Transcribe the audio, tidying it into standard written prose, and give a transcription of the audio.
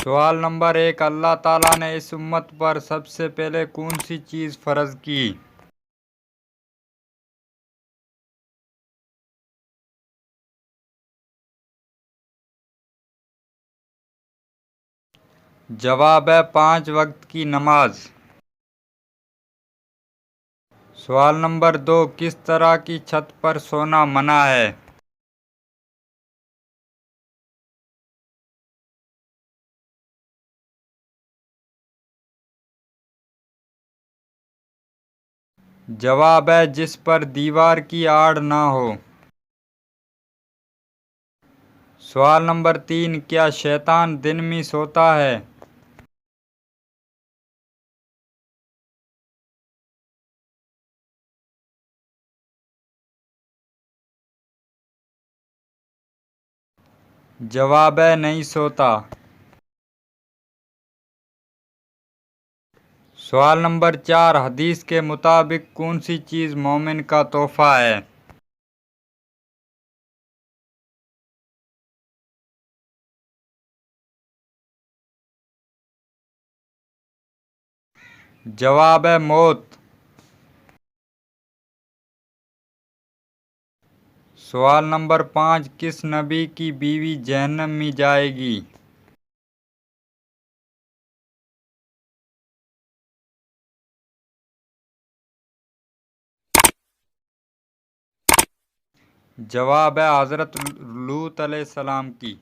सवाल नंबर 1, अल्लाह ताला ने इस उम्मत पर सबसे पहले कौन सी चीज़ फ़र्ज़ की? जवाब है 5 वक्त की नमाज। सवाल नंबर 2, किस तरह की छत पर सोना मना है? जवाब है जिस पर दीवार की आड़ ना हो। सवाल नंबर 3, क्या शैतान दिन में सोता है? जवाब है नहीं सोता। सवाल नंबर 4, हदीस के मुताबिक कौन सी चीज़ मोमिन का तोहफा है? जवाब है मौत। सवाल नंबर 5, किस नबी की बीवी जहन्नम में जाएगी? जवाब है हज़रत लूत अलैहिस्सलाम की।